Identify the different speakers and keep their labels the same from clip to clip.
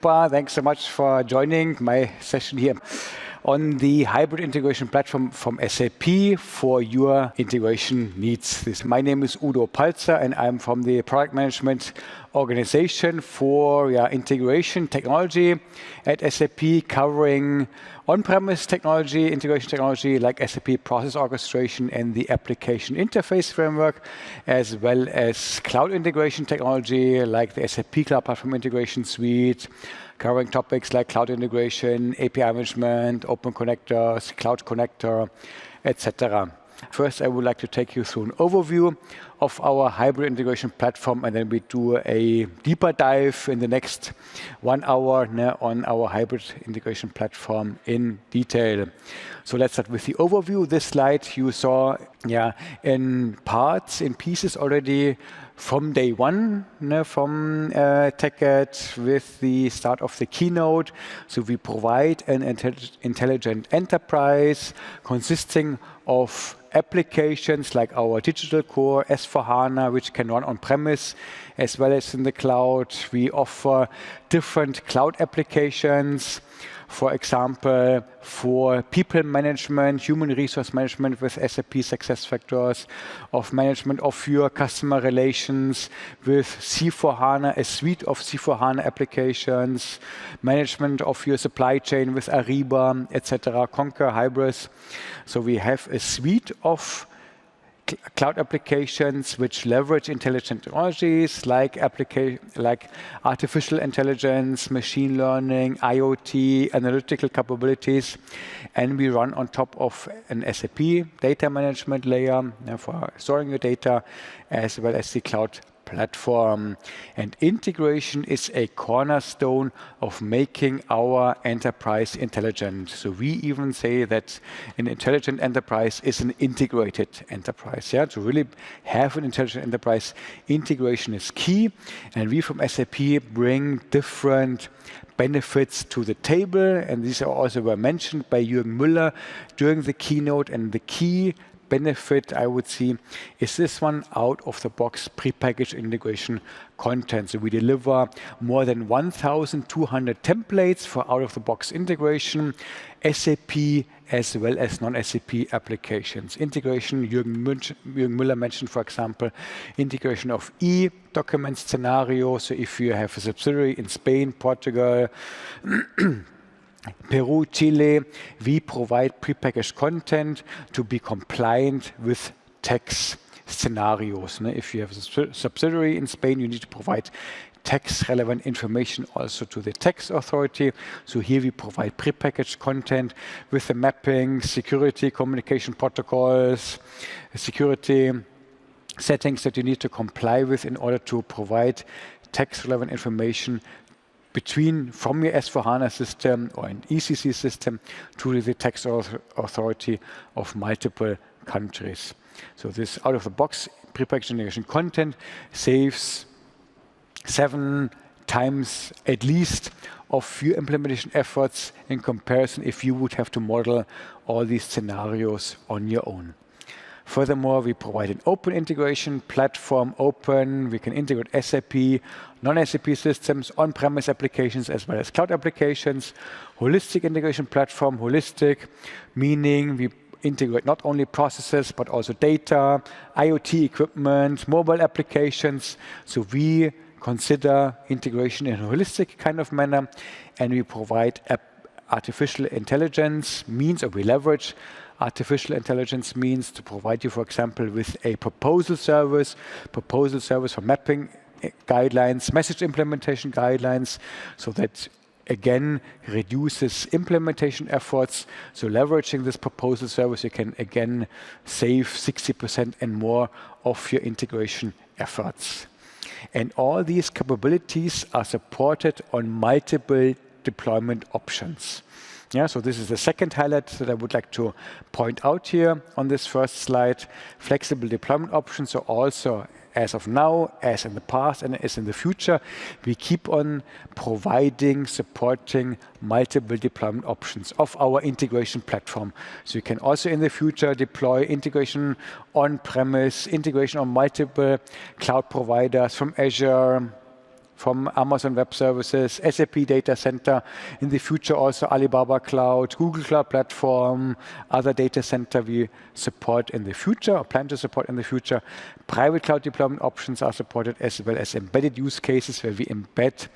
Speaker 1: Thanks so much for joining my session here on the hybrid integration platform from SAP for your integration needs. My name is Udo Paltzer, and I'm from the product management organization for integration technology at SAP, covering on-premise technology, integration technology like SAP Process Orchestration and the Application Interface Framework, as well as cloud integration technology like the SAP Cloud Platform Integration Suite, covering topics like cloud integration, API management, open connectors, cloud connector, etc. First, I would like to take you through an overview of our hybrid integration platform, and then we do a deeper dive in the next 1 hour on our hybrid integration platform in detail. So let's start with the overview. This slide you saw in parts, in pieces already from day one, from TechEd with the start of the keynote. So we provide an intelligent enterprise consisting of applications like our digital core, S/4HANA, which can run on-premise as well as in the cloud. We offer different cloud applications, for example, for people management, human resource management with SAP SuccessFactors, of management of your customer relations with C4HANA, a suite of C4HANA applications, management of your supply chain with Ariba, etc., Concur, Hybris. So we have a suite of cloud applications which leverage intelligent technologies like artificial intelligence, machine learning, IoT, analytical capabilities, and we run on top of an SAP data management layer for storing your data, as well as the cloud platform. And integration is a cornerstone of making our enterprise intelligent. So we even say that an intelligent enterprise is an integrated enterprise. To really have an intelligent enterprise, integration is key. And we from SAP bring different benefits to the table. And these are also were mentioned by Jürgen Müller during the keynote. And the key benefit I would see is this one: out-of-the-box prepackaged integration content. So we deliver more than 1,200 templates for out-of-the-box integration, SAP as well as non-SAP applications. Integration, Jürgen Müller mentioned, for example, integration of e-document scenarios. So if you have a subsidiary in Spain, Portugal, Peru, Chile, we provide prepackaged content to be compliant with tax scenarios. If you have a subsidiary in Spain, you need to provide tax-relevant information also to the tax authority. So here we provide prepackaged content with the mapping, security, communication protocols, security settings that you need to comply with in order to provide tax-relevant information from your S/4HANA system or an ECC system to the tax authority of multiple countries. So this out-of-the-box prepackaged integration content saves 7 times at least of your implementation efforts in comparison if you would have to model all these scenarios on your own. Furthermore, we provide an open integration platform, open. We can integrate SAP, non-SAP systems, on-premise applications, as well as cloud applications. Holistic integration platform, holistic, meaning we integrate not only processes, but also data, IoT equipment, mobile applications. So we consider integration in a holistic kind of manner, and we provide artificial intelligence means, or we leverage artificial intelligence means to provide you, for example, with a proposal service for mapping guidelines, message implementation guidelines, so that again reduces implementation efforts. So leveraging this proposal service, you can again save 60% and more of your integration efforts. And all these capabilities are supported on multiple deployment options. So this is the second highlight that I would like to point out here on this first slide. Flexible deployment options are also, as of now, as in the past, and as in the future, we keep on supporting multiple deployment options of our integration platform. So you can also in the future deploy integration on-premise, integration on multiple cloud providers from Azure, from Amazon Web Services, SAP Data Center, in the future also Alibaba Cloud, Google Cloud Platform, other data center we support in the future, or plan to support in the future. Private cloud deployment options are supported, as well as embedded use cases where we embed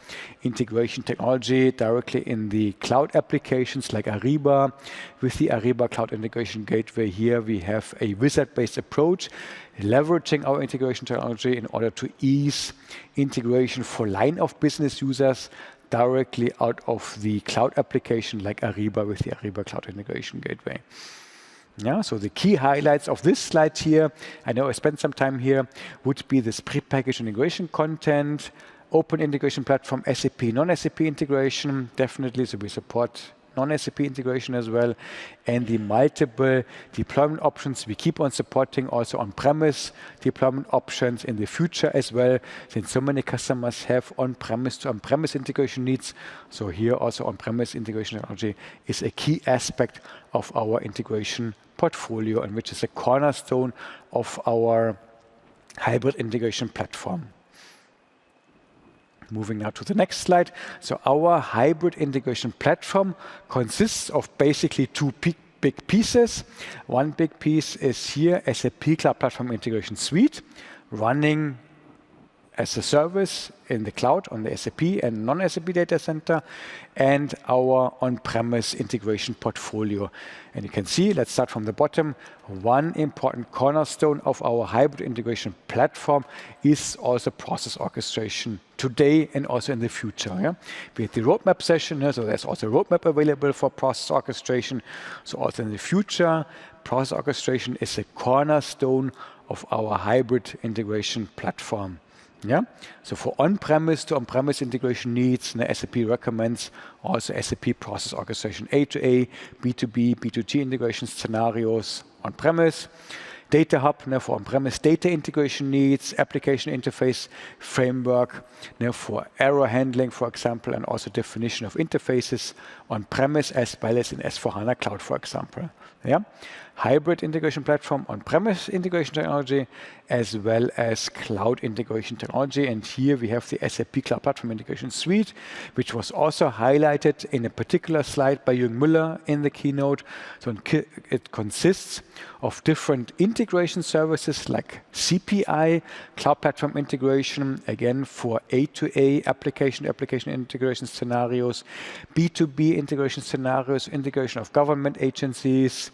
Speaker 1: integration technology directly in the cloud applications like Ariba. With the Ariba Cloud Integration Gateway here, we have a wizard-based approach, leveraging our integration technology in order to ease integration for line of business users directly out of the cloud application like Ariba with the Ariba Cloud Integration Gateway. Yeah, so the key highlights of this slide here, I know I spent some time here, would be this prepackaged integration content, open integration platform, SAP, non-SAP integration, definitely, so we support non-SAP integration as well, and the multiple deployment options we keep on supporting, also on-premise deployment options in the future as well, since so many customers have on-premise to on-premise integration needs. So here also on-premise integration technology is a key aspect of our integration portfolio, and which is a cornerstone of our hybrid integration platform. Moving now to the next slide. So our hybrid integration platform consists of basically two big pieces. One big piece is here, SAP Cloud Platform Integration Suite, running as a service in the cloud on the SAP and non-SAP data center, and our on-premise integration portfolio. And you can see, let's start from the bottom, one important cornerstone of our hybrid integration platform is also process orchestration today and also in the future. Yeah? We had the roadmap session, so there's also a roadmap available for process orchestration. So also in the future, process orchestration is a cornerstone of our hybrid integration platform. Yeah, so for on-premise to on-premise integration needs, SAP recommends also SAP process orchestration A2A, B2B, B2G integration scenarios on-premise. Data Hub for on-premise data integration needs, application interface framework for error handling, for example, and also definition of interfaces on-premise as well as in S/4HANA Cloud, for example. Yeah, hybrid integration platform, on-premise integration technology, as well as cloud integration technology. And here we have the SAP Cloud Platform Integration Suite, which was also highlighted in a particular slide by Jürgen Müller in the keynote. So it consists of different integration services like CPI, Cloud Platform Integration, again for A2A application integration scenarios, B2B integration scenarios, integration of government agencies.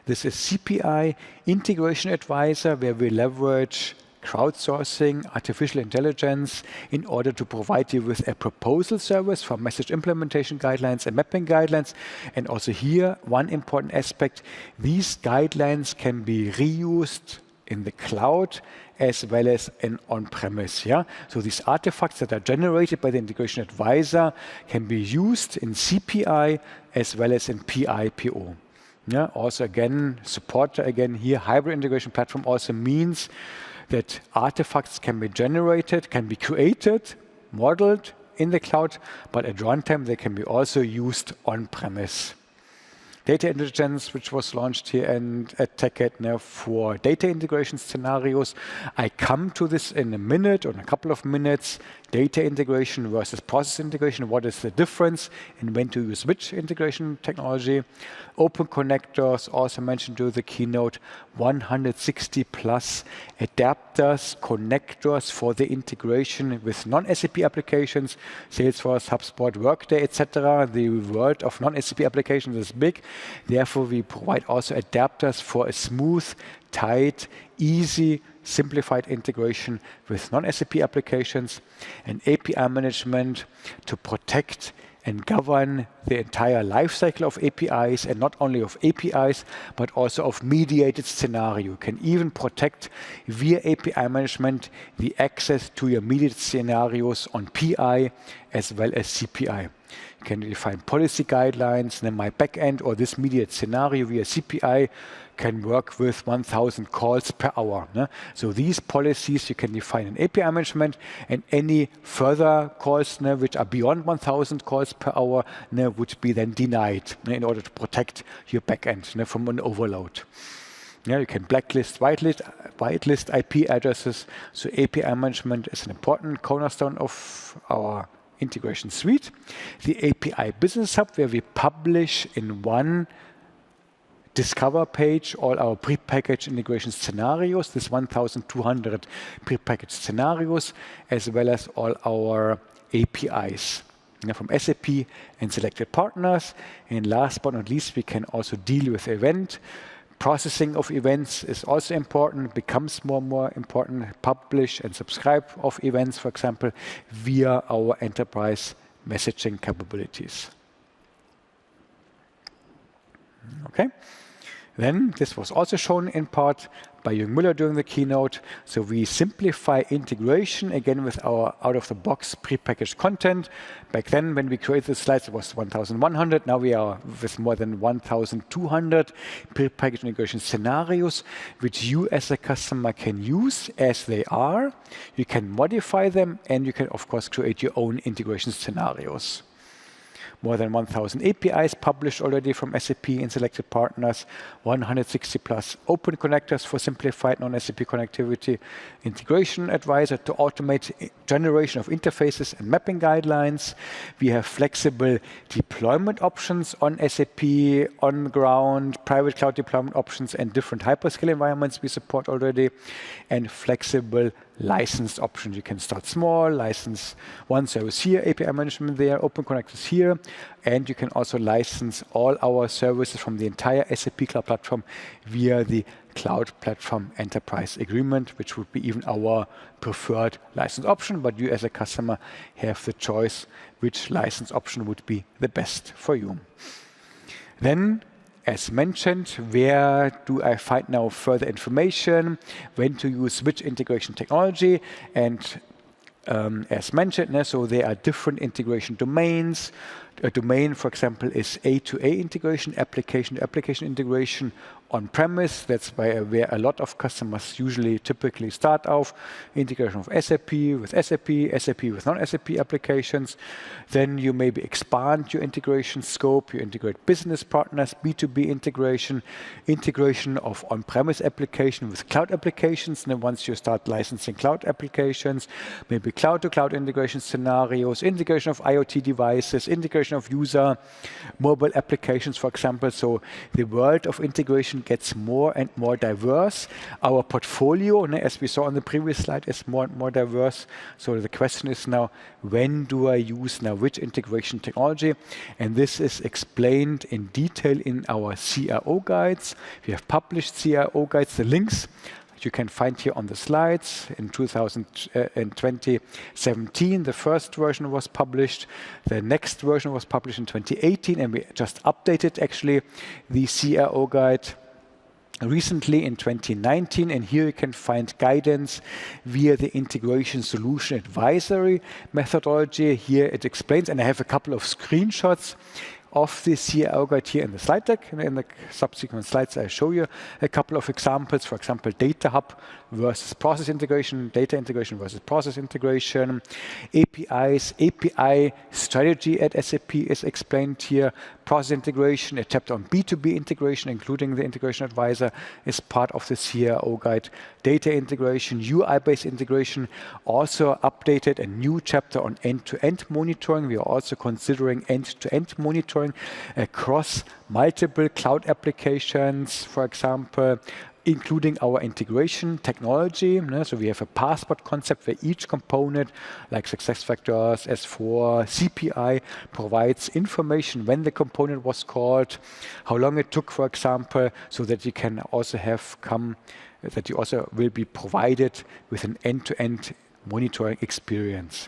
Speaker 1: This is CPI, Integration Advisor, where we leverage crowdsourcing, artificial intelligence in order to provide you with a proposal service for message implementation guidelines and mapping guidelines. And also here, one important aspect, these guidelines can be reused in the cloud as well as in on-premise. Yeah? So these artifacts that are generated by the integration advisor can be used in CPI as well as in PI/PO. Yeah? Also again, support again here, hybrid integration platform also means that artifacts can be generated, can be created, modeled in the cloud, but at runtime they can be also used on-premise. Data intelligence, which was launched here and at TechEd for data integration scenarios. I come to this in a minute or in a couple of minutes. Data integration versus process integration. What is the difference and when to use which integration technology? Open connectors, also mentioned during the keynote, 160 plus adapters, connectors for the integration with non-SAP applications, Salesforce, HubSpot, Workday, etc. The world of non-SAP applications is big. Therefore, we provide also adapters for a smooth, tight, easy, simplified integration with non-SAP applications, and API management to protect and govern the entire lifecycle of APIs, and not only of APIs, but also of mediated scenario. You can even protect via API management the access to your mediated scenarios on PI as well as CPI. You can define policy guidelines, then my backend or this mediated scenario via CPI can work with 1,000 calls per hour. So these policies you can define in API management, and any further calls which are beyond 1,000 calls per hour would be then denied in order to protect your backend from an overload. Yeah, you can blacklist, whitelist IP addresses. So API management is an important cornerstone of our integration suite. The API Business Hub, where we publish in one discover page all our prepackaged integration scenarios, this 1,200 prepackaged scenarios, as well as all our APIs from SAP and selected partners. And last but not least, we can also deal with event. Processing of events is also important, becomes more and more important. Publish and subscribe of events, for example, via our enterprise messaging capabilities. Okay. Then this was also shown in part by Jürgen Müller during the keynote. So we simplify integration again with our out-of-the-box prepackaged content. Back then, when we created the slides, it was 1,100. Now we are with more than 1,200 prepackaged integration scenarios, which you as a customer can use as they are. You can modify them, and you can, of course, create your own integration scenarios. More than 1,000 APIs published already from SAP and selected partners, 160 plus open connectors for simplified non-SAP connectivity, integration advisor to automate generation of interfaces and mapping guidelines. We have flexible deployment options on SAP, on-ground, private cloud deployment options, and different hyperscale environments we support already, and flexible license options. You can start small, license one service here, API management there, open connectors here, and you can also license all our services from the entire SAP Cloud Platform via the Cloud Platform Enterprise Agreement, which would be even our preferred license option, but you as a customer have the choice which license option would be the best for you. Then, as mentioned, where do I find now further information, when to use which integration technology? And as mentioned, so there are different integration domains. A domain, for example, is A-to-A integration, application-to-application integration on-premise. That's where a lot of customers usually typically start off. Integration of SAP with SAP, SAP with non-SAP applications. Then you maybe expand your integration scope. You integrate business partners, B2B integration, integration of on-premise application with cloud applications. And then once you start licensing cloud applications, maybe cloud-to-cloud integration scenarios, integration of IoT devices, integration of user mobile applications, for example. So the world of integration gets more and more diverse. Our portfolio, as we saw on the previous slide, is more and more diverse. So the question is now, when do I use now which integration technology? And this is explained in detail in our CRO guides. We have published CRO guides, the links you can find here on the slides. In 2017, the first version was published. The next version was published in 2018, and we just updated actually the CRO guide recently in 2019, and here you can find guidance via the integration solution advisory methodology. Here it explains, and I have a couple of screenshots of the CRO guide here in the slide deck. In the subsequent slides, I show you a couple of examples. For example, data hub versus process integration, data integration versus process integration, APIs, API strategy at SAP is explained here. Process integration, a chapter on B2B integration, including the integration advisor, is part of the CRO guide. Data integration, UI-based integration, also updated a new chapter on end-to-end monitoring. We are also considering end-to-end monitoring across multiple cloud applications, for example, including our integration technology. So we have a passport concept where each component, like SuccessFactors, S4, CPI, provides information when the component was called, how long it took, for example, so that you can also that you also will be provided with an end-to-end monitoring experience.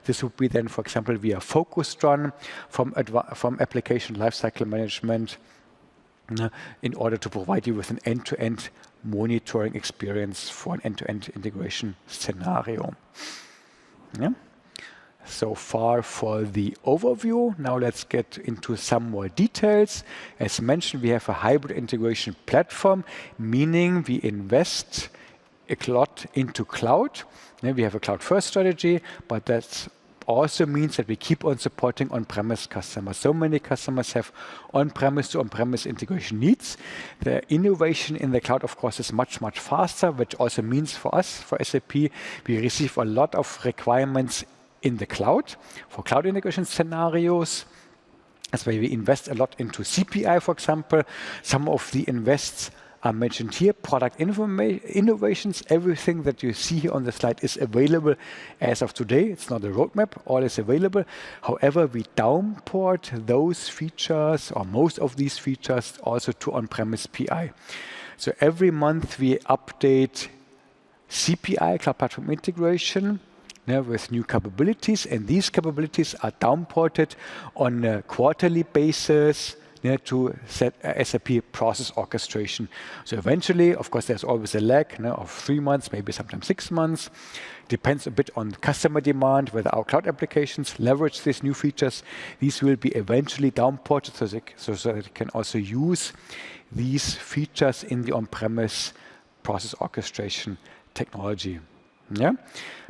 Speaker 1: This would be then, for example, via focused run from application lifecycle management, in order to provide you with an end-to-end monitoring experience for an end-to-end integration scenario. So far for the overview. Now let's get into some more details. As mentioned, we have a hybrid integration platform, meaning we invest a lot into cloud. We have a cloud-first strategy, but that's also means that we keep on supporting on-premise customers. So many customers have on-premise to on-premise integration needs. The innovation in the cloud, of course, is much, much faster, which also means for us, for SAP, we receive a lot of requirements in the cloud for cloud integration scenarios. That's why we invest a lot into CPI, for example. Some of the invests are mentioned here. Product innovations, everything that you see here on the slide is available as of today. It's not a roadmap, all is available. However, we downport those features, or most of these features, also to on-premise PI. So every month we update CPI, Cloud Platform Integration, with new capabilities, and these capabilities are downported on a quarterly basis to SAP Process Orchestration. So eventually, of course, there's always a lag of 3 months, maybe sometimes 6 months. Depends a bit on customer demand, whether our cloud applications leverage these new features. These will be eventually downported so that you can also use these features in the on-premise process orchestration technology. Yeah,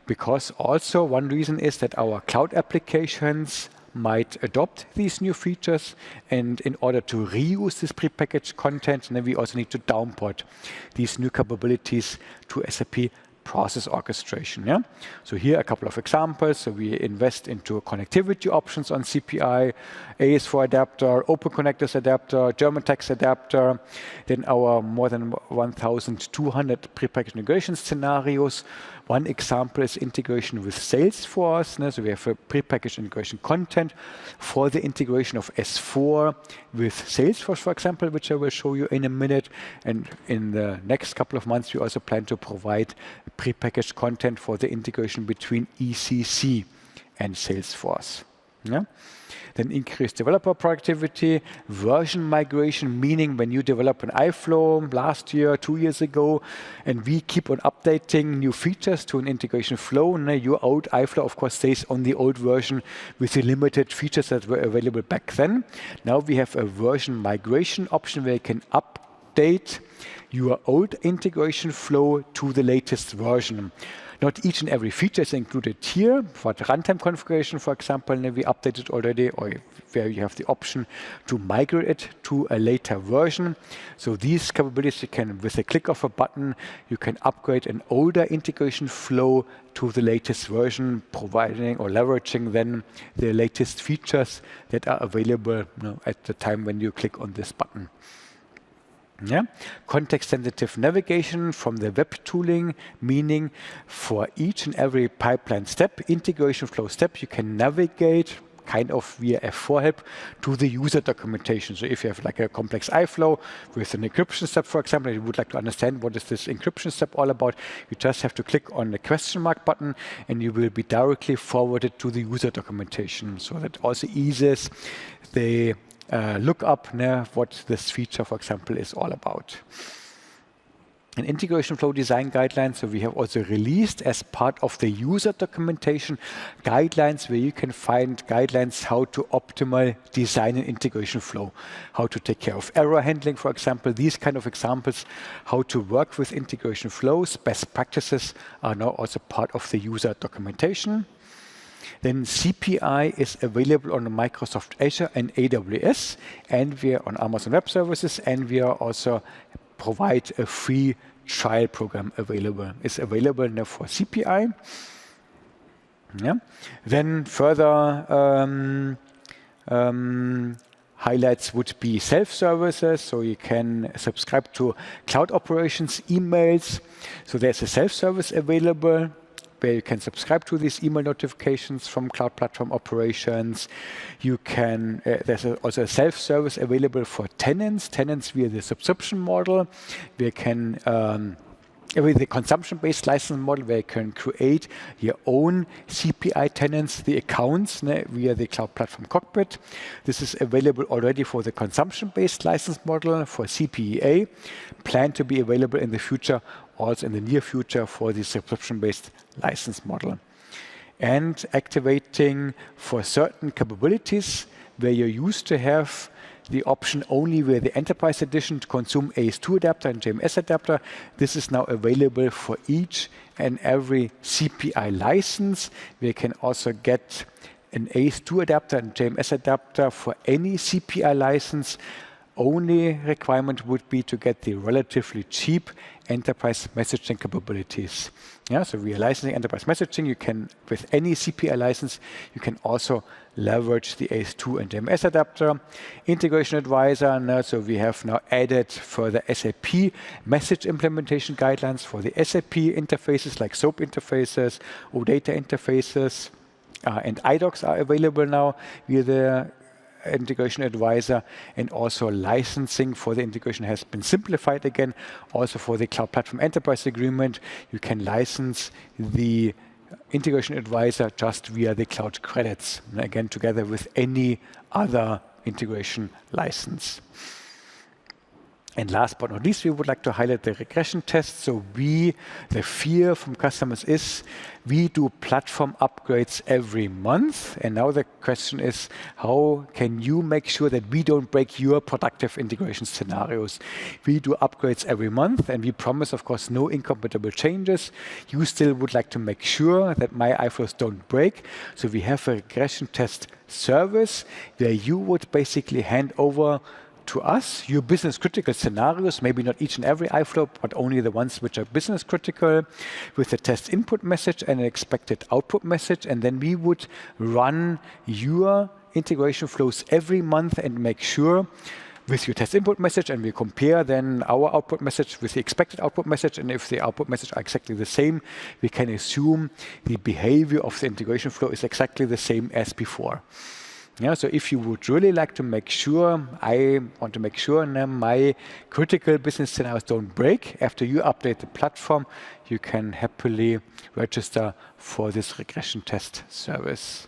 Speaker 1: because also one reason is that our cloud applications might adopt these new features, and in order to reuse this prepackaged content, then we also need to downport these new capabilities to SAP Process Orchestration. Yeah? So here a couple of examples. So we invest into connectivity options on CPI, AS4 adapter, Open Connectors adapter, German text adapter, then our more than 1,200 prepackaged integration scenarios. One example is integration with Salesforce. So we have a prepackaged integration content for the integration of S4 with Salesforce, for example, which I will show you in a minute. And in the next couple of months, we also plan to provide prepackaged content for the integration between ECC and Salesforce. Yeah? Then increased developer productivity, version migration, meaning when you develop an iFlow last year, 2 years ago, and we keep on updating new features to an integration flow, your old iFlow, of course, stays on the old version with the limited features that were available back then. Now we have a version migration option where you can update your old integration flow to the latest version. Not each and every feature is included here. For the runtime configuration, for example, we updated already, or where you have the option to migrate it to a later version. So these capabilities, you can, with a click of a button, you can upgrade an older integration flow to the latest version, providing or leveraging then the latest features that are available at the time when you click on this button. Yeah. Context-sensitive navigation from the web tooling, meaning for each and every pipeline step, integration flow step, you can navigate kind of via F4 help to the user documentation. So if you have like a complex iFlow with an encryption step, for example, and you would like to understand what is this encryption step all about, you just have to click on the question mark button and you will be directly forwarded to the user documentation. So that also eases the look up what this feature, for example, is all about. An integration flow design guidelines, so we have also released as part of the user documentation guidelines where you can find guidelines how to optimal design an integration flow, how to take care of error handling, for example, these kind of examples, how to work with integration flows, best practices are now also part of the user documentation. Then CPI is available on Microsoft Azure and AWS, and we are on Amazon Web Services, and we are also provide a free trial program available. It's available now for CPI. Yeah. Then further highlights would be self-services, so you can subscribe to cloud operations emails. So there's a self-service available where you can subscribe to these email notifications from Cloud Platform Operations. You can, there's also a self-service available for tenants via the subscription model. We can, with the consumption-based license model, where you can create your own CPI tenants, the accounts via the Cloud Platform Cockpit. This is available already for the consumption-based license model for CPEA, planned to be available in the future, also in the near future for the subscription-based license model. And activating for certain capabilities where you used to have the option only where the Enterprise Edition to consume AS2 adapter and JMS adapter. This is now available for each and every CPI license. We can also get an AS2 adapter and JMS adapter for any CPI license. Only requirement would be to get the relatively cheap enterprise messaging capabilities. Yeah, so we are licensing enterprise messaging. You can, with any CPI license, you can also leverage the AS2 and JMS adapter. Integration Advisor, so we have now added further SAP message implementation guidelines for the SAP interfaces like SOAP interfaces, OData interfaces, and iDocs are available now via the Integration Advisor, and also licensing for the integration has been simplified again. Also for the Cloud Platform Enterprise Agreement, you can license the Integration Advisor just via the cloud credits, and again together with any other integration license. And last but not least, we would like to highlight the regression test. So the fear from customers is we do platform upgrades every month. And now the question is, how can you make sure that we don't break your productive integration scenarios? We do upgrades every month, and we promise, of course, no incompatible changes. You still would like to make sure that my iFlows don't break. So we have a regression test service where you would basically hand over to us your business critical scenarios, maybe not each and every iFlow, but only the ones which are business critical, with a test input message and an expected output message. And then we would run your integration flows every month and make sure with your test input message, and we compare then our output message with the expected output message. And if the output message are exactly the same, we can assume the behavior of the integration flow is exactly the same as before. Yeah, so if you would really like to make sure, I want to make sure my critical business scenarios don't break after you update the platform, you can happily register for this regression test service.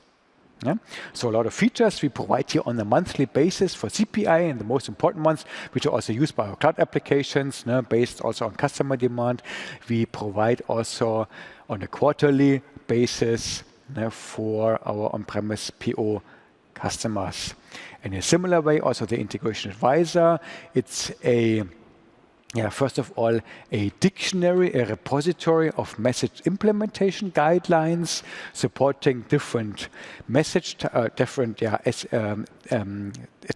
Speaker 1: Yeah? So a lot of features we provide here on a monthly basis for CPI, and the most important ones, which are also used by our cloud applications, based also on customer demand. We provide also on a quarterly basis for our on-premise PO customers. In a similar way, also the Integration Advisor, it's first of all, a dictionary, a repository of message implementation guidelines supporting different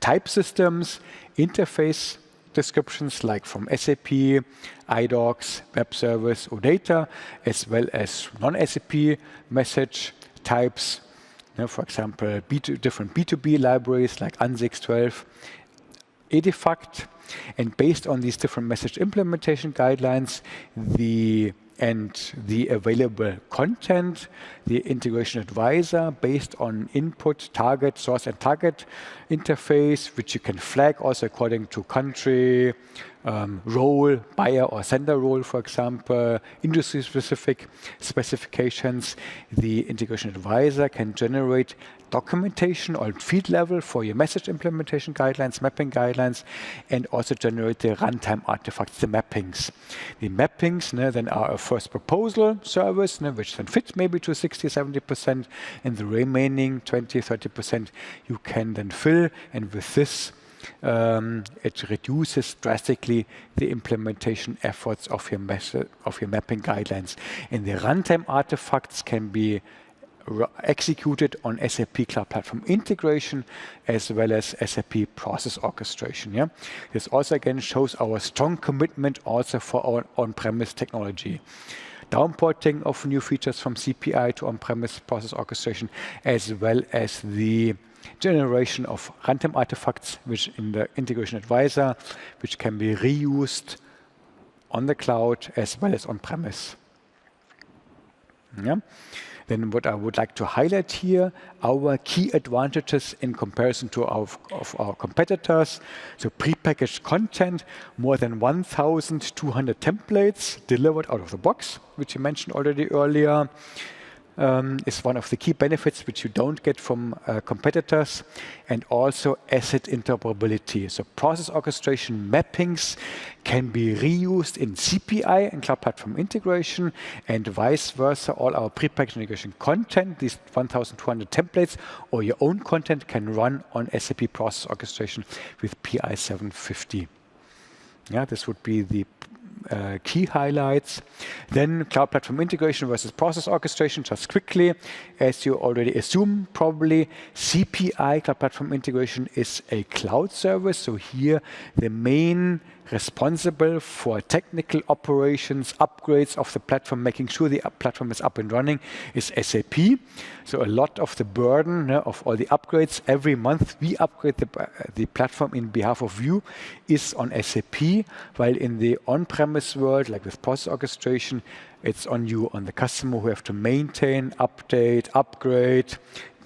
Speaker 1: type systems, interface descriptions like from SAP, iDocs, Web Service, OData, as well as non-SAP message types. For example, different B2B libraries like ANSIX 12, Edifact. And based on these different message implementation guidelines, the available content, the Integration Advisor, based on input, target, source, and target interface, which you can flag also according to country, role, buyer or sender role, for example, industry-specific specifications. The Integration Advisor can generate documentation on field level for your message implementation guidelines, mapping guidelines, and also generate the runtime artifacts, the mappings. The mappings then are a first proposal service, which then fits maybe to 60-70%, and the remaining 20-30% you can then fill, and with this it reduces drastically the implementation efforts of your mapping guidelines. And the runtime artifacts can be executed on SAP Cloud Platform Integration as well as SAP Process Orchestration. Yeah? This also again shows our strong commitment also for our on-premise technology. Downporting of new features from CPI to on-premise process orchestration, as well as the generation of runtime artifacts, which in the Integration Advisor, which can be reused on the cloud as well as on-premise. Yeah. Then what I would like to highlight here, our key advantages in comparison to our competitors. So prepackaged content, more than 1,200 templates delivered out of the box, which you mentioned already earlier. is one of the key benefits which you don't get from competitors, and also asset interoperability. So process orchestration mappings can be reused in CPI and Cloud Platform Integration, and vice versa. All our prepackaged integration content, these 1,200 templates, or your own content can run on SAP Process Orchestration with PI 750. Yeah, this would be the key highlights. Then Cloud Platform Integration versus Process Orchestration, just quickly. As you already assume, probably, CPI, Cloud Platform Integration, is a cloud service. So here, the main responsible for technical operations, upgrades of the platform, making sure the platform is up and running, is SAP. So a lot of the burden of all the upgrades, every month we upgrade the platform in behalf of you, is on SAP, while in the on-premise world, like with process orchestration, it's on you, on the customer, who have to maintain, update, upgrade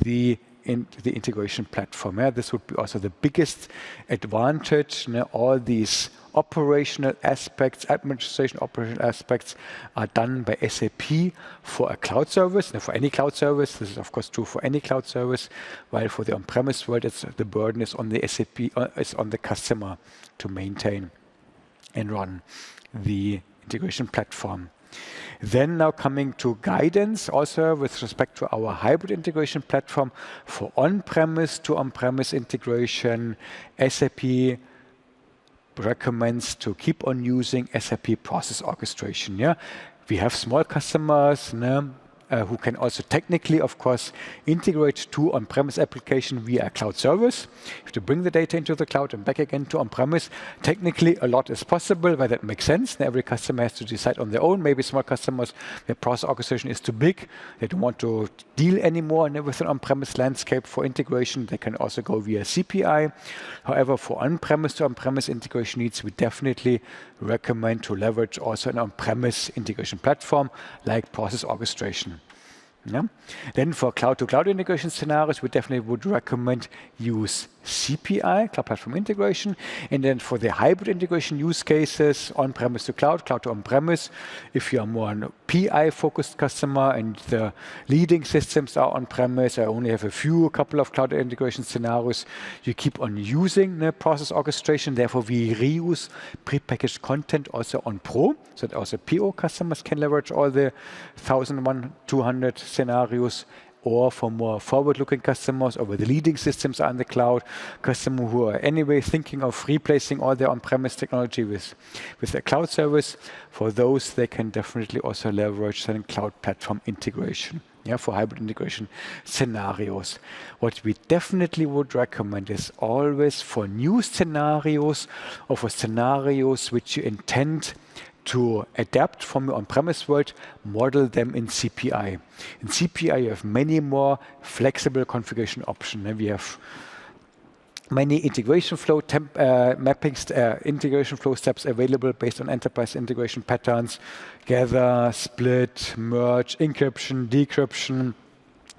Speaker 1: the integration platform. Yeah, this would be also the biggest advantage. All these operational aspects, administration operational aspects, are done by SAP for a cloud service. For any cloud service, this is of course true for any cloud service, while for the on-premise world, the burden is on the SAP, is on the customer to maintain and run the integration platform. Then now coming to guidance, also with respect to our hybrid integration platform for on-premise to on-premise integration, SAP recommends to keep on using SAP Process Orchestration. Yeah, we have small customers who can also technically, of course, integrate to on-premise application via a cloud service. You have to bring the data into the cloud and back again to on-premise. Technically, a lot is possible, but that makes sense. Every customer has to decide on their own. Maybe small customers, their process orchestration is too big. They don't want to deal anymore with an on-premise landscape for integration. They can also go via CPI. However, for on-premise to on-premise integration needs, we definitely recommend to leverage also an on-premise integration platform like process orchestration. Yeah. Then for cloud-to-cloud integration scenarios, we definitely would recommend use CPI, Cloud Platform Integration. And then for the hybrid integration use cases, on-premise to cloud, cloud to on-premise, if you are more a PI-focused customer and the leading systems are on-premise, I only have a couple of cloud integration scenarios, you keep on using the process orchestration. Therefore, we reuse prepackaged content also on Pro, so that also PO customers can leverage all the 1,200 scenarios. Or for more forward-looking customers, or where the leading systems are in the cloud, customers who are anyway thinking of replacing all their on-premise technology with a cloud service, for those, they can definitely also leverage some cloud platform integration. Yeah, for hybrid integration scenarios. What we definitely would recommend is always for new scenarios, or for scenarios which you intend to adapt from your on-premise world, model them in CPI. In CPI, you have many more flexible configuration options. We have many integration flow mappings, integration flow steps available based on enterprise integration patterns, gather, split, merge, encryption, decryption,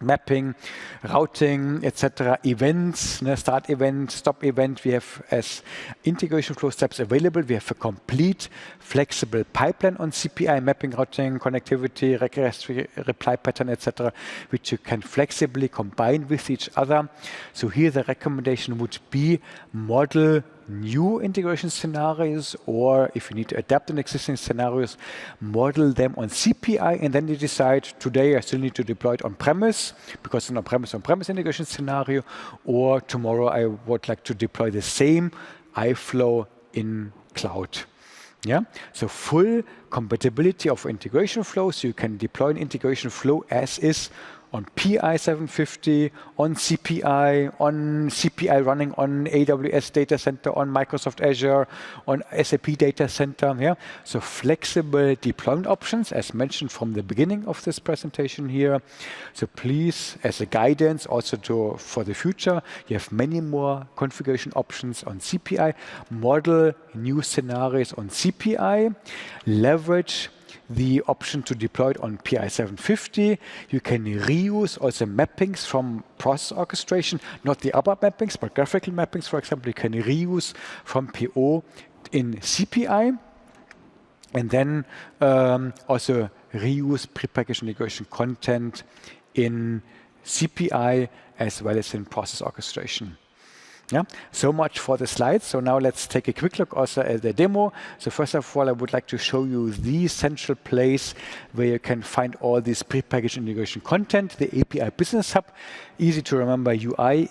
Speaker 1: mapping, routing, etc. Events, start event, stop event. We have as integration flow steps available. We have a complete flexible pipeline on CPI, mapping, routing, connectivity, request, reply pattern, etc., which you can flexibly combine with each other. So here the recommendation would be model new integration scenarios, or if you need to adapt an existing scenarios, model them on CPI, and then you decide, today I still need to deploy it on-premise, because it's an on-premise integration scenario, or tomorrow I would like to deploy the same iFlow in cloud. Yeah, so full compatibility of integration flows. So you can deploy an integration flow as is on PI 750, on CPI running on AWS data center, on Microsoft Azure, on SAP data center. Yeah, so flexible deployment options, as mentioned from the beginning of this presentation here. So please, as a guidance also for the future, you have many more configuration options on CPI. Model new scenarios on CPI. Leverage the option to deploy it on PI 750. You can reuse also mappings from process orchestration, not the ABAP mappings, but graphical mappings, for example, you can reuse from PO in CPI. And then also reuse prepackaged integration content in CPI as well as in process orchestration. Yeah, so much for the slides. So now let's take a quick look also at the demo. So first of all, I would like to show you the central place where you can find all this prepackaged integration content, the API Business Hub. Easy to remember, URL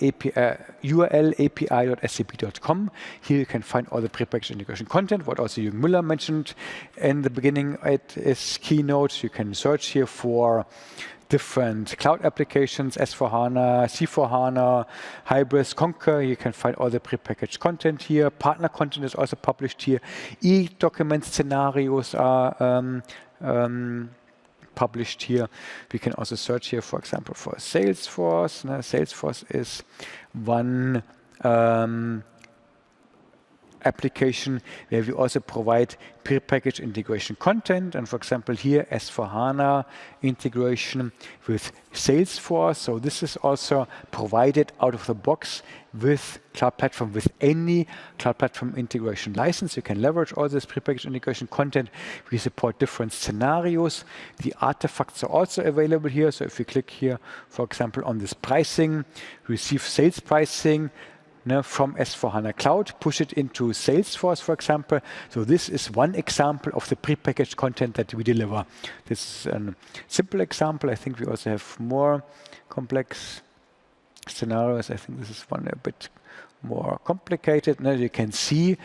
Speaker 1: api.sap.com. Here you can find all the prepackaged integration content, what also Jürgen Müller mentioned in the beginning at his keynote. You can search here for different cloud applications, S4HANA, C4HANA, Hybris, Concur. You can find all the prepackaged content here. Partner content is also published here. E-document scenarios are published here. We can also search here, for example, for Salesforce. Now, Salesforce is one application where we also provide prepackaged integration content. And for example, here S4HANA integration with Salesforce. So this is also provided out of the box with Cloud Platform, with any Cloud Platform integration license. You can leverage all this prepackaged integration content. We support different scenarios. The artifacts are also available here. So if we click here, for example, on this pricing, receive sales pricing, from S4HANA Cloud, push it into Salesforce, for example. So this is one example of the prepackaged content that we deliver. This is a simple example. I think we also have more complex scenarios. I think this is one a bit more complicated. Now you can see,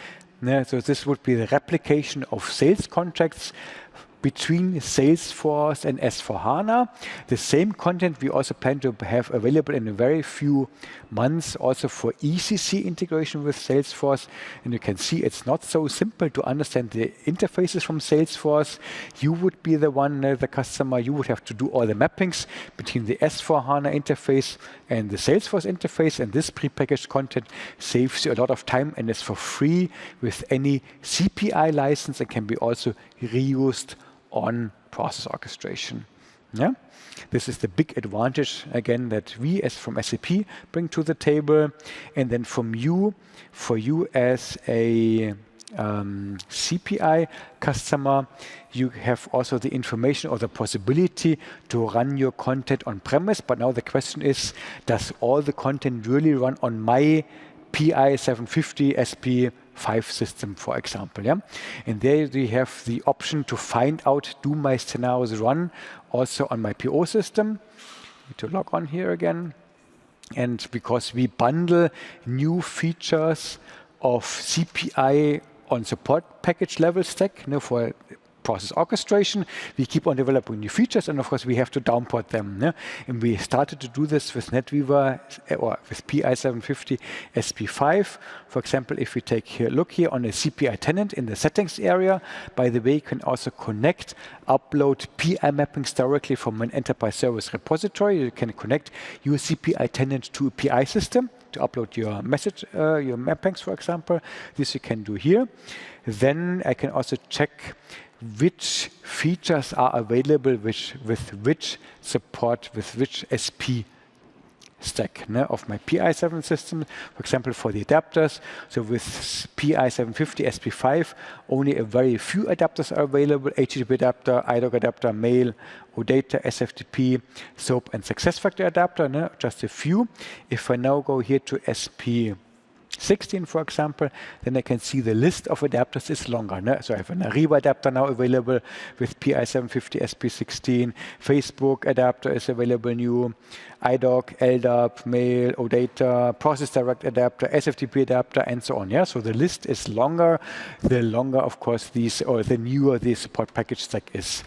Speaker 1: so this would be the replication of sales contracts between Salesforce and S4HANA. The same content we also plan to have available in a very few months also for ECC integration with Salesforce. And you can see it's not so simple to understand the interfaces from Salesforce. You would be the one, the customer, you would have to do all the mappings between the S4HANA interface and the Salesforce interface. And this prepackaged content saves you a lot of time and is for free with any CPI license and can be also reused on process orchestration. Yeah, this is the big advantage again that we as from SAP bring to the table, and then for you as a CPI customer, you have also the information or the possibility to run your content on premise. But now the question is, does all the content really run on my PI 750 SP5 system, for example? Yeah, and there we have the option to find out, do my scenarios run also on my PO system? Need to log on here again. And because we bundle new features of CPI on support package level stack, for process orchestration, we keep on developing new features, and of course we have to downport them. And we started to do this with NetWeaver or with PI 750 SP5. For example, if we take a look here on a CPI tenant in the settings area, by the way, you can also connect, upload PI mappings directly from an enterprise service repository. You can connect your CPI tenant to a PI system to upload your message, your mappings, for example. This you can do here. Then I can also check which features are available with which support, with which SP stack of my PI7 system. For example, for the adapters, so with PI 750 SP5, only a very few adapters are available: HTTP adapter, IDOC adapter, mail, OData, SFTP, SOAP, and SuccessFactors adapter, just a few. If I now go here to SP16, for example, then I can see the list of adapters is longer. So I have an Ariba adapter now available with PI 750 SP16. Facebook adapter is available new. IDOC, LDAP, Mail, OData, Process Direct adapter, SFTP adapter, and so on. Yeah, so the list is longer. The longer, of course, the newer the support package stack is.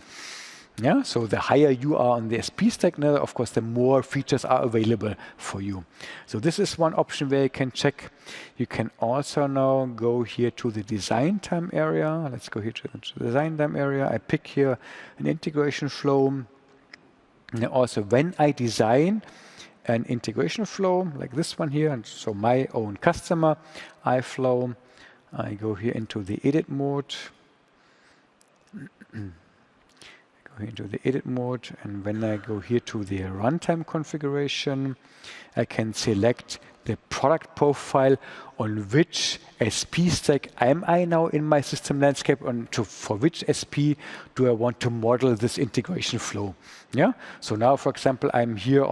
Speaker 1: Yeah, so the higher you are on the SP stack, of course, the more features are available for you. So this is one option where you can check. You can also now go here to the design time area. Let's go here to the design time area. I pick here an integration flow. And also, when I design an integration flow like this one here, and so my own customer iFlow, I go here into the edit mode. Into the edit mode, and when I go here to the runtime configuration, I can select the product profile on which SP stack am I now in my system landscape, and for which SP do I want to model this integration flow. Yeah. So now, for example, I'm here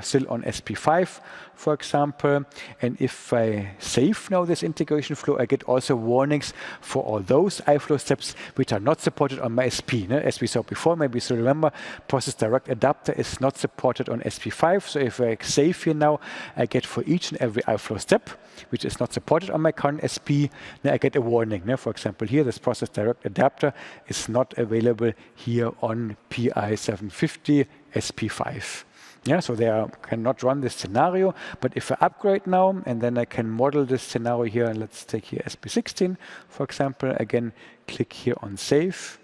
Speaker 1: still on SP5, for example, and if I save now this integration flow, I get also warnings for all those iFlow steps which are not supported on my SP. As we saw before, maybe you still remember, Process Direct Adapter is not supported on SP5. So if I save here now, I get for each and every iFlow step which is not supported on my current SP, then I get a warning. For example, here this Process Direct Adapter is not available here on PI 750 SP5. Yeah, so they cannot run this scenario. But if I upgrade now, and then I can model this scenario here, and let's take here SP16, for example, again, click here on Save.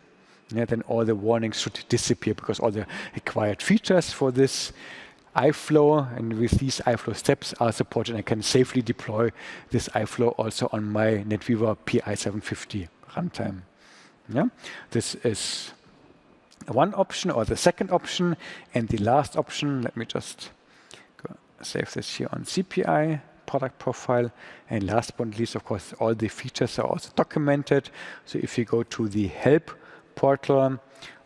Speaker 1: Yeah, then all the warnings should disappear because all the required features for this iFlow and with these iFlow steps are supported. I can safely deploy this iFlow also on my NetWeaver PI 750 runtime. Yeah, this is one option, or the second option. And the last option, let me just save this here on CPI, product profile. And last but not least, of course, all the features are also documented. So if you go to the help portal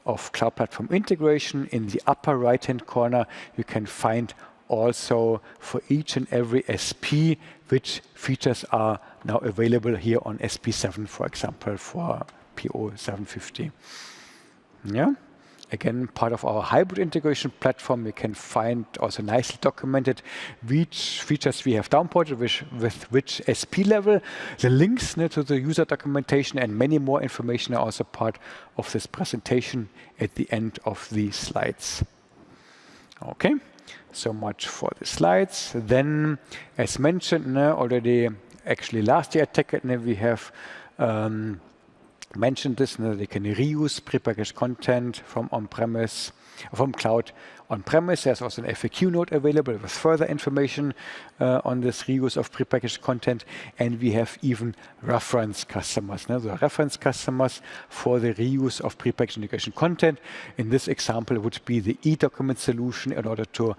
Speaker 1: of Cloud Platform Integration, in the upper right-hand corner, you can find also for each and every SP which features are now available here on SP7, for example, for PO 750. Yeah. Again, part of our hybrid integration platform, you can find also nicely documented which features we have downported with which SP level. The links to the user documentation and many more information are also part of this presentation at the end of the slides. Okay, so much for the slides. Then, as mentioned already, actually last year at TechEd, we have mentioned this, they can reuse prepackaged content from on-premise, from cloud on-premise. There's also an FAQ note available with further information on this reuse of prepackaged content. And we have even reference customers. The reference customers for the reuse of prepackaged integration content. In this example, would be the e-document solution in order to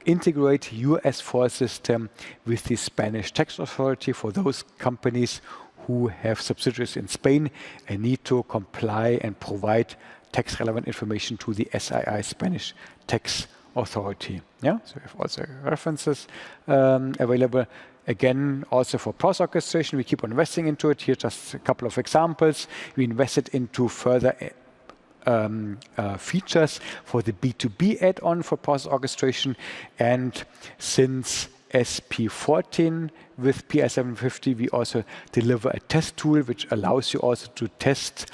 Speaker 1: integrate your S4 system with the Spanish tax authority for those companies who have subsidiaries in Spain and need to comply and provide tax-relevant information to the SII, Spanish Tax Authority. Yeah, so we have also references available. Again, also for process orchestration, we keep on investing into it. Here, just a couple of examples. We invested into further features for the B2B add-on for process orchestration, and since SP14 with PI 750, we also deliver a test tool which allows you also to test,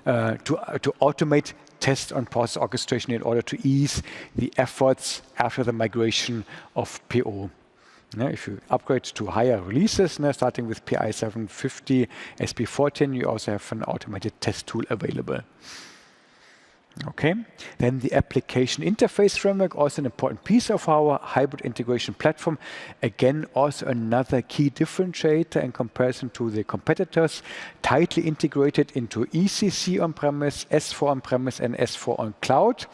Speaker 1: to automate tests on process orchestration in order to ease the efforts after the migration of PO. Now, if you upgrade to higher releases, starting with PI 750 SP14, you also have an automated test tool available. Okay, then the Application Interface Framework, also an important piece of our hybrid integration platform. Again, also another key differentiator in comparison to the competitors, tightly integrated into ECC on-premise, S4 on-premise, and S4 on cloud.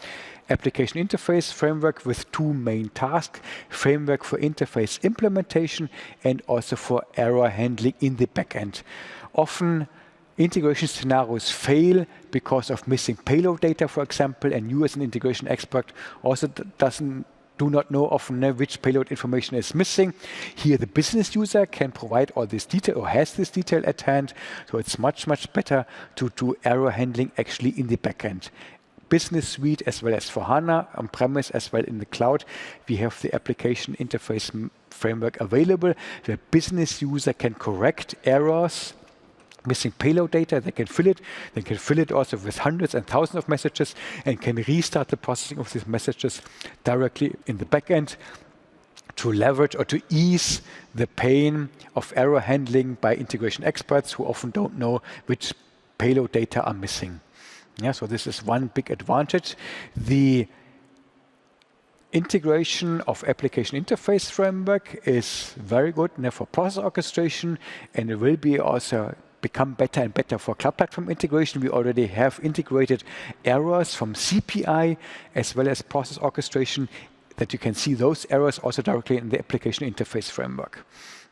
Speaker 1: Application Interface Framework with two main tasks: framework for interface implementation and also for error handling in the backend. Often, integration scenarios fail because of missing payload data, for example, and you as an integration expert also do not know often which payload information is missing. Here the business user can provide all this detail or has this detail at hand, so it's much, much better to do error handling actually in the backend. Business Suite as well as for HANA, on-premise as well in the cloud, we have the Application Interface Framework available where business user can correct errors, missing payload data. They can fill it. They can fill it also with hundreds and thousands of messages and can restart the processing of these messages directly in the backend to leverage or to ease the pain of error handling by integration experts who often don't know which payload data are missing. Yeah, so this is one big advantage. The integration of Application Interface Framework is very good for process orchestration, and it will be also become better and better for cloud platform integration. We already have integrated errors from CPI as well as process orchestration that you can see those errors also directly in the Application Interface Framework.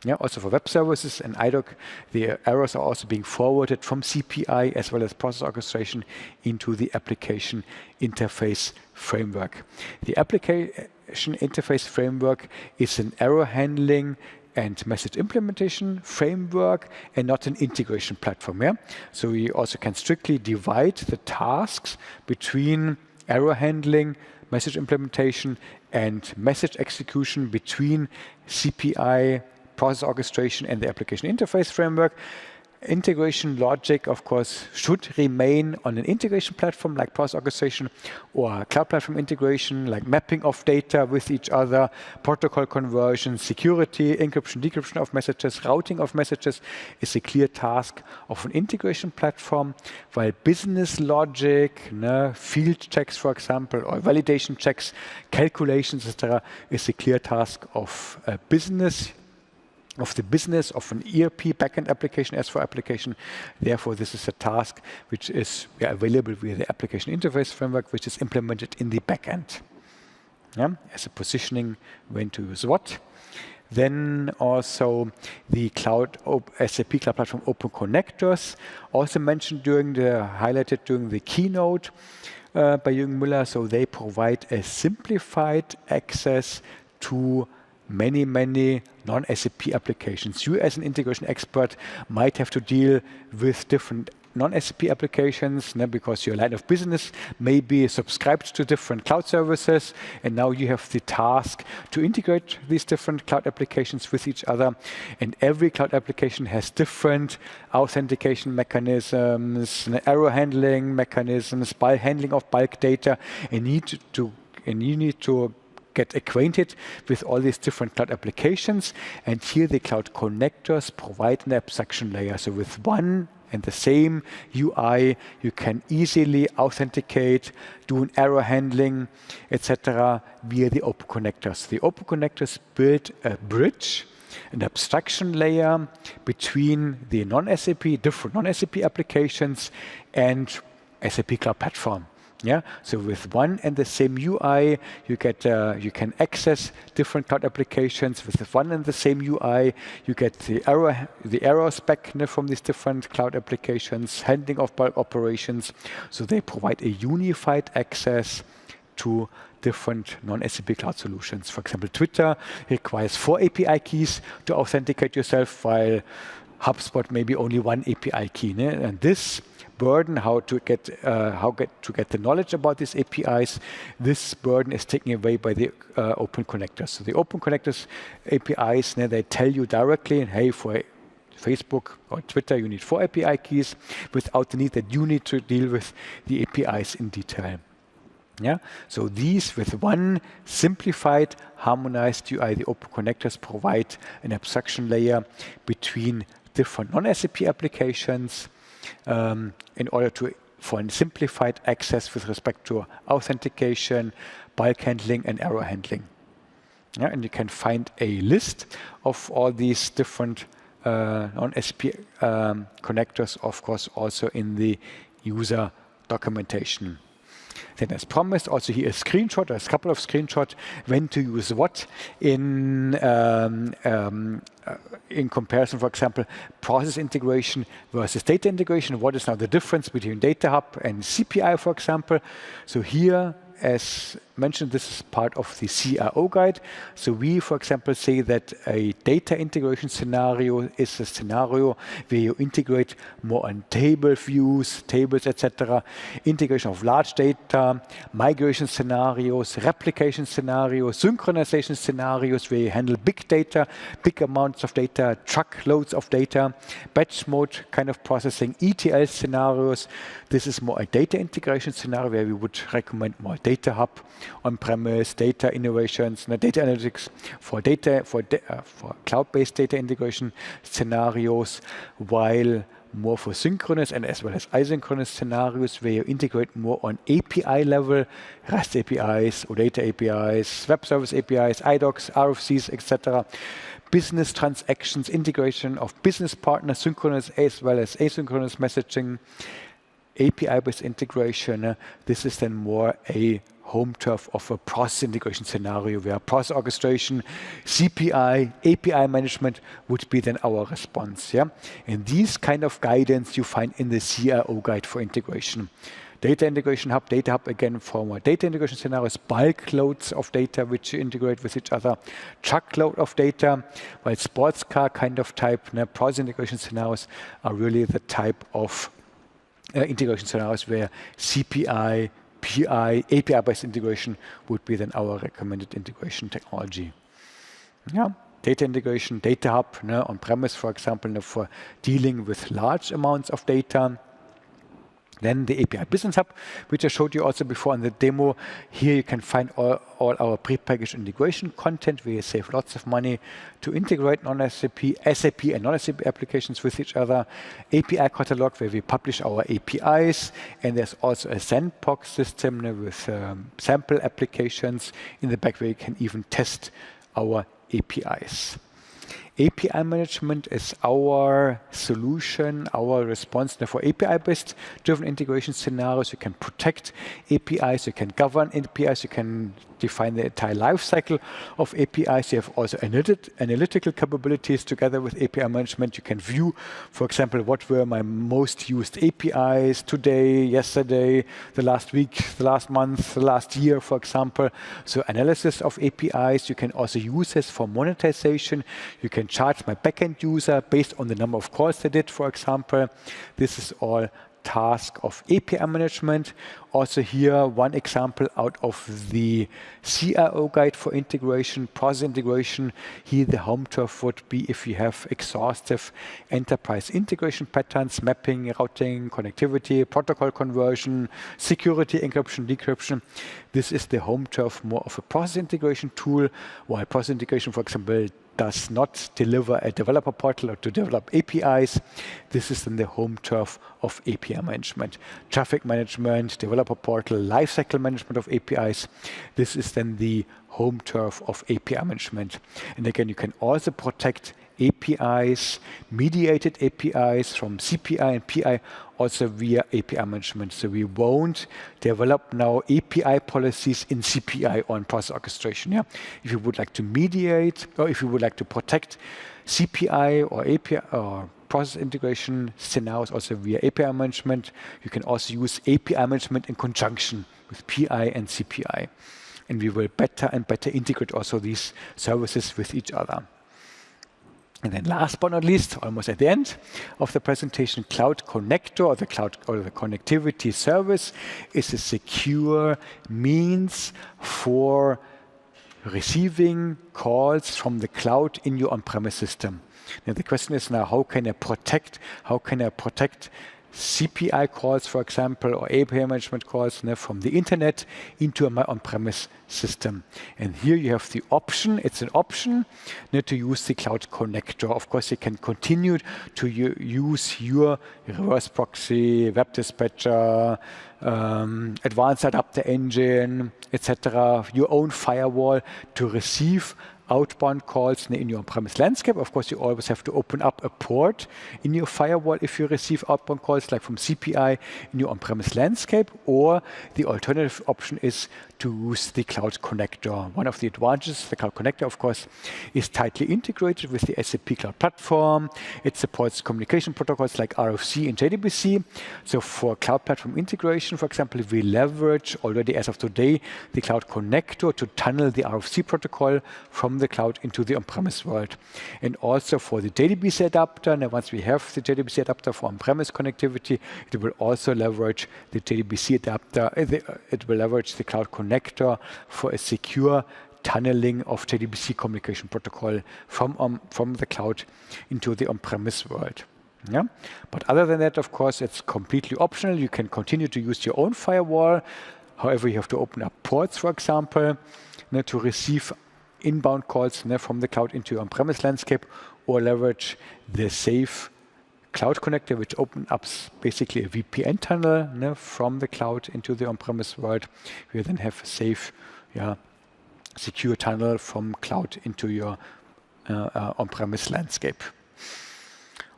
Speaker 1: Yeah, also for web services and IDOC, the errors are also being forwarded from CPI as well as process orchestration into the Application Interface Framework. The Application Interface Framework is an error handling and message implementation framework and not an integration platform. Yeah? So we also can strictly divide the tasks between error handling, message implementation, and message execution between CPI, process orchestration, and the Application Interface Framework. Integration logic, of course, should remain on an integration platform like process orchestration or cloud platform integration, like mapping of data with each other, protocol conversion, security, encryption, decryption of messages, routing of messages is a clear task of an integration platform, while business logic, field checks, for example, or validation checks, calculations, etc., is a clear task of the business of an ERP backend application, S4 application. Therefore, this is a task which is available via the Application Interface Framework, which is implemented in the backend. Yeah? As a positioning when to use what. Then also the SAP Cloud Platform Open Connectors, also mentioned highlighted during the keynote by Jürgen Müller. So they provide a simplified access to many non-SAP applications. You as an integration expert might have to deal with different non-SAP applications because your line of business may be subscribed to different cloud services, and now you have the task to integrate these different cloud applications with each other. And every cloud application has different authentication mechanisms, error handling mechanisms, handling of bulk data, and you need to get acquainted with all these different cloud applications. And here the cloud connectors provide an abstraction layer. So with one and the same UI, you can easily authenticate, do an error handling, etc. via the open connectors. The open connectors build a bridge, an abstraction layer between the different non-SAP applications and SAP Cloud Platform. Yeah, so with one and the same UI, you can access different cloud applications. With one and the same UI, you get the error spec from these different cloud applications, handling of bulk operations. So they provide a unified access to different non-SAP cloud solutions. For example, Twitter requires 4 API keys to authenticate yourself, while HubSpot maybe only 1 API key. And this burden, how to get the knowledge about these APIs, this burden is taken away by the open connectors. So the open connectors APIs, they tell you directly, hey, for Facebook or Twitter, you need 4 API keys, without the need that you need to deal with the APIs in detail. Yeah, so these, with one simplified, harmonized UI, the open connectors provide an abstraction layer between different non-SAP applications in order for a simplified access with respect to authentication, bulk handling, and error handling. Yeah, and you can find a list of all these different non-SAP connectors, of course, also in the user documentation. Then, as promised, also here a screenshot, there's a couple of screenshots, when to use what in comparison, for example, process integration versus data integration. What is now the difference between Data Hub and CPI, for example? So here, as mentioned, this is part of the CIO guide. So we, for example, say that a data integration scenario is a scenario where you integrate more on table views, tables, etc., integration of large data, migration scenarios, replication scenarios, synchronization scenarios where you handle big data, big amounts of data, truckloads of data, batch mode kind of processing, ETL scenarios. This is more a data integration scenario where we would recommend more Data Hub, On-Premis, data innovations, data analytics for cloud-based data integration scenarios, while more for synchronous and as well as asynchronous scenarios where you integrate more on API level, REST APIs, OData APIs, web service APIs, IDOCs, RFCs, etc. Business transactions, integration of business partners, synchronous as well as asynchronous messaging, API-based integration. This is then more a home turf of a process integration scenario where process orchestration, CPI, API management would be then our response. Yeah? And these kind of guidance you find in the CIO guide for integration. Data integration hub, data hub again for more data integration scenarios, bulk loads of data which you integrate with each other, truckload of data, while sports car kind of type, process integration scenarios are really the type of integration scenarios where CPI, PI, API-based integration would be then our recommended integration technology. Yeah. Data integration, data hub, on-premise, for example, for dealing with large amounts of data. Then the API Business Hub, which I showed you also before in the demo. Here you can find all our prepackaged integration content where you save lots of money to integrate non-SAP, SAP and non-SAP applications with each other. API catalog where we publish our APIs. And there's also a sandbox system with sample applications in the back where you can even test our APIs. API management is our solution, our response for API-based driven integration scenarios. You can protect APIs, you can govern APIs, you can define the entire life cycle of APIs. You have also analytical capabilities together with API management. You can view, for example, what were my most used APIs today, yesterday, the last week, the last month, the last year, for example. So analysis of APIs. You can also use this for monetization. You can charge my backend user based on the number of calls they did, for example. This is all task of API management. Also here, one example out of the CIO guide for integration, process integration. Here the home turf would be if you have exhaustive enterprise integration patterns, mapping, routing, connectivity, protocol conversion, security, encryption, decryption. This is the home turf more of a process integration tool, while process integration, for example, does not deliver a developer portal or to develop APIs. This is then the home turf of API management. Traffic management, developer portal, lifecycle management of APIs. This is then the home turf of API management. And again, you can also protect APIs, mediated APIs from CPI and PI, also via API management. So we won't develop now API policies in CPI or in process orchestration. Yeah? If you would like to mediate, or if you would like to protect CPI or API or process integration scenarios also via API management, you can also use API management in conjunction with PI and CPI. And we will better and better integrate also these services with each other. And then last but not least, almost at the end of the presentation, Cloud Connector or the cloud or the connectivity service is a secure means for receiving calls from the cloud in your on-premise system. Now the question is now, how can I protect CPI calls, for example, or API management calls from the internet into my on-premise system. And here you have the option, it's an option to use the Cloud Connector. Of course, you can continue to use your reverse proxy, web dispatcher, advanced adapter engine, etc., your own firewall to receive outbound calls in your on-premise landscape. Of course, you always have to open up a port in your firewall if you receive outbound calls, like from CPI in your on-premise landscape, or the alternative option is to use the Cloud Connector. One of the advantages of the Cloud Connector, of course, is tightly integrated with the SAP Cloud Platform. It supports communication protocols like RFC and JDBC. So for Cloud Platform integration, for example, we leverage already as of today the Cloud Connector to tunnel the RFC protocol from the cloud into the on-premise world. And also for the JDBC adapter, and once we have the JDBC adapter for on-premise connectivity, it will also leverage the JDBC adapter. It will leverage the Cloud Connector for a secure tunneling of JDBC communication protocol from the cloud into the on-premise world. Yeah? But other than that, of course, it's completely optional. You can continue to use your own firewall. However, you have to open up ports, for example, to receive inbound calls from the cloud into your on-premise landscape, or leverage the safe Cloud Connector, which opens up basically a VPN tunnel from the cloud into the on-premise world. You then have a safe, secure tunnel from cloud into your on-premise landscape.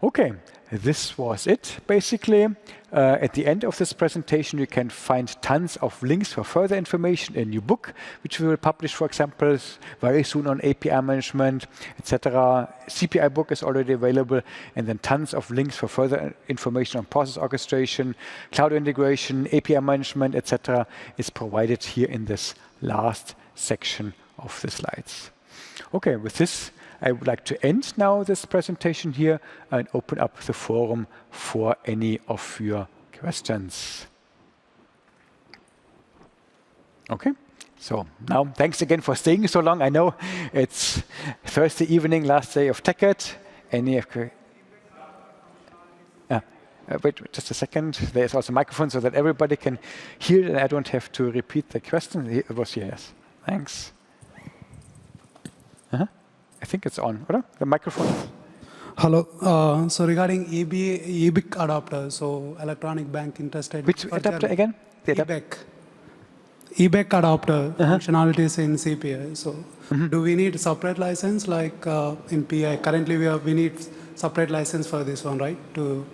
Speaker 1: Okay, this was it, basically. At the end of this presentation, you can find tons of links for further information, a new book, which we will publish, for example, very soon on API management, etc. CPI book is already available, and then tons of links for further information on process orchestration, cloud integration, API management, etc. is provided here in this last section of the slides. Okay, with this, I would like to end now this presentation here and open up the forum for any of your questions. Okay, so now thanks again for staying so long. I know it's Thursday evening, last day of TechEd. Any of wait just a second. There's also a microphone so that everybody can hear and I don't have to repeat the question. It was yes. Thanks. I think it's on, right? The microphone.
Speaker 2: Hello. So regarding EBIC adapter, so electronic bank interested.
Speaker 1: Which adapter again?
Speaker 2: EBIC adapter functionalities in CPI. So do we need separate license like in PI? Currently we need separate license for this one, right? To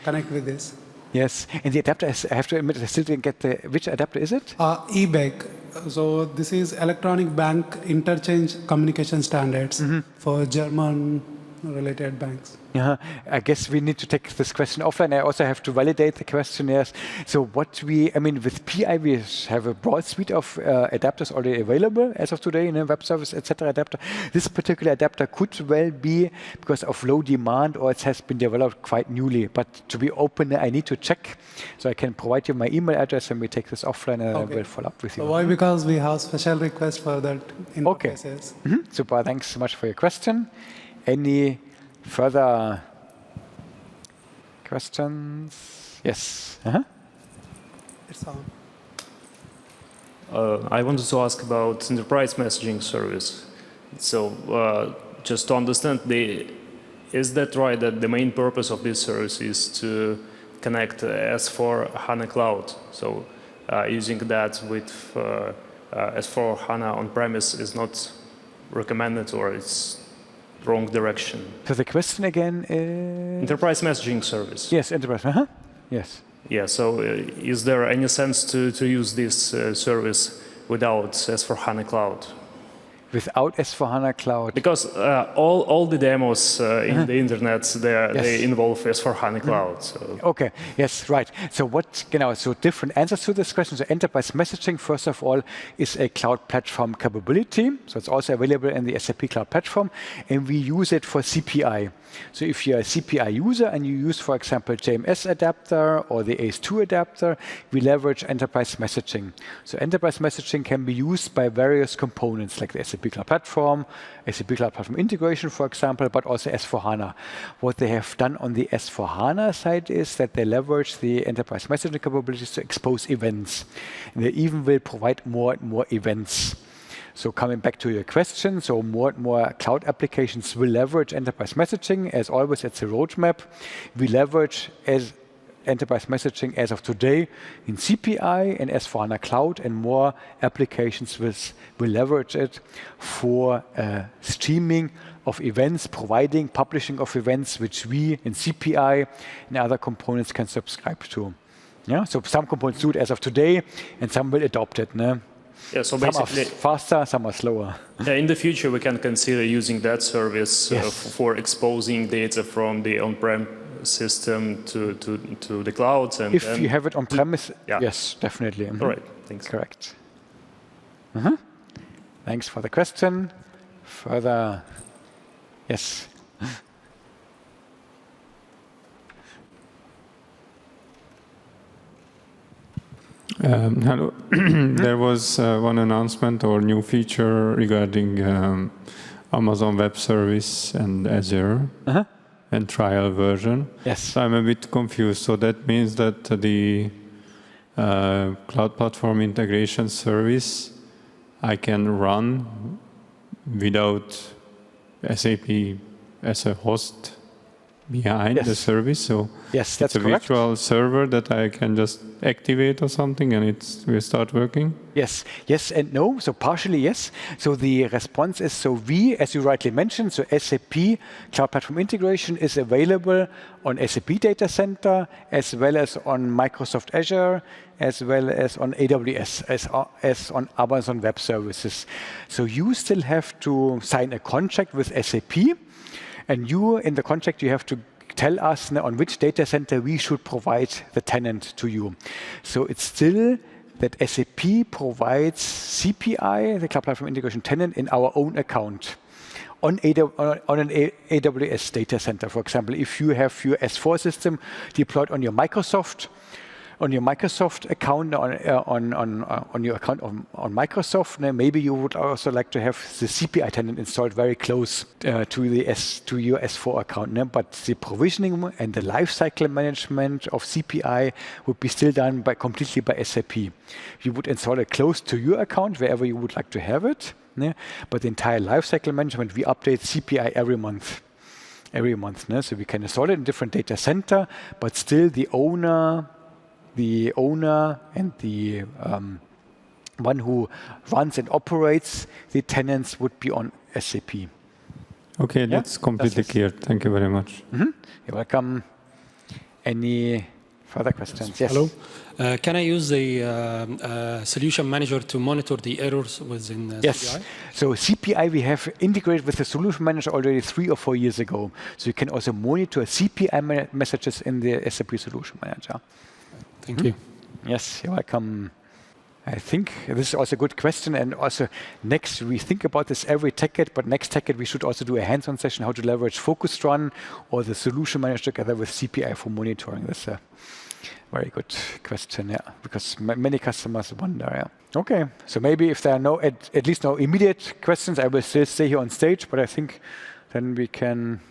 Speaker 2: connect with this.
Speaker 1: Yes, and the adapter, I have to admit, I still didn't get the, which adapter is it?
Speaker 2: EBIC. So this is electronic bank interchange communication standards for German related banks.
Speaker 1: Yeah, I guess we need to take this question offline. I also have to validate the question, yes. So what I mean, with PI, we have a broad suite of adapters already available as of today, web service, etc. adapter. This particular adapter could well be because of low demand or it has been developed quite newly. But to be open, I need to check. So I can provide you my email address and we take this offline and I will follow up with you.
Speaker 2: So why? Because we have special request for that interfaces.
Speaker 1: Okay. Super, thanks so much for your question. Any further questions? Yes.
Speaker 2: It's on.
Speaker 3: I wanted to ask about enterprise messaging service. So just to understand, is that right that the main purpose of this service is to connect S/4HANA Cloud? So using that with S/4HANA on-premise is not recommended or it's wrong direction.
Speaker 1: So the question again is?
Speaker 3: Enterprise messaging service.
Speaker 1: Yes, enterprise. Yes.
Speaker 3: Yeah, so is there any sense to use this service without S/4HANA Cloud?
Speaker 1: Without S/4HANA Cloud?
Speaker 3: Because all the demos in the internet, they involve S/4HANA Cloud. So.
Speaker 1: Okay, yes, right. So so different answers to this question. So enterprise messaging, first of all, is a cloud platform capability. So it's also available in the SAP Cloud Platform, and we use it for CPI. So if you're a CPI user and you use, for example, JMS adapter or the ACE2 adapter, we leverage enterprise messaging. So enterprise messaging can be used by various components like the SAP Cloud Platform, SAP Cloud Platform Integration, for example, but also S4HANA. What they have done on the S4HANA side is that they leverage the enterprise messaging capabilities to expose events. And they even will provide more and more events. So coming back to your question, so more and more cloud applications will leverage enterprise messaging. As always, it's a roadmap. We leverage enterprise messaging as of today in CPI and S/4HANA Cloud, and more applications will leverage it for streaming of events, providing publishing of events, which we in CPI and other components can subscribe to. Yeah, so some components do it as of today, and some will adopt it.
Speaker 3: Yeah, so
Speaker 1: some
Speaker 3: basically,
Speaker 1: are faster, some are slower.
Speaker 3: In the future, we can consider using that service for exposing data from the on-prem system to the cloud. And
Speaker 1: if you have it on-premise, yes, definitely.
Speaker 3: All right, thanks.
Speaker 1: Correct. Thanks for the question. Further, yes.
Speaker 4: Hello. There was one announcement or new feature regarding Amazon Web Service and Azure and trial version.
Speaker 1: Yes.
Speaker 4: So I'm a bit confused. So that means that the Cloud Platform Integration Service I can run without SAP as a host behind the service. So
Speaker 1: yes, that's
Speaker 4: it's a
Speaker 1: correct.
Speaker 4: virtual server that I can just activate or something, and it will start working.
Speaker 1: Yes and no. So partially yes. So the response is, so we, as you rightly mentioned, so SAP Cloud Platform Integration is available on SAP Data Center, as well as on Microsoft Azure, as well as on AWS, as on Amazon Web Services. So you still have to sign a contract with SAP, and you, in the contract, you have to tell us on which data center we should provide the tenant to you. So it's still that SAP provides CPI, the Cloud Platform Integration tenant, in our own account on an AWS data center. For example, if you have your S4 system deployed on your Microsoft account, on your account on Microsoft, maybe you would also like to have the CPI tenant installed very close to your S4 account. But the provisioning and the lifecycle management of CPI would be still done completely by SAP. You would install it close to your account wherever you would like to have it. But the entire lifecycle management, we update CPI every month. So we can install it in different data center, but still the owner and the one who runs and operates the tenants would be on SAP.
Speaker 4: Okay, that's completely clear. Thank you very much.
Speaker 1: You're welcome. Any further questions? Yes.
Speaker 5: Hello. Can I use the solution manager to monitor the errors within CPI?
Speaker 1: Yes. So CPI we have integrated with the solution manager already 3 or 4 years ago. So you can also monitor CPI messages in the SAP solution manager.
Speaker 5: Thank you.
Speaker 1: Yes, you're welcome. I think this is also a good question. And also next, we think about this every TechEd, but next TechEd, we should also do a hands-on session, how to leverage Focus Run or the solution manager together with CPI for monitoring. That's a very good question, because many customers wonder, Okay, so maybe if there are at least no immediate questions, I will still stay here on stage, but I think then we can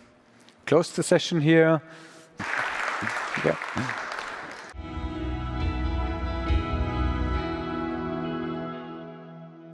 Speaker 1: close the session here.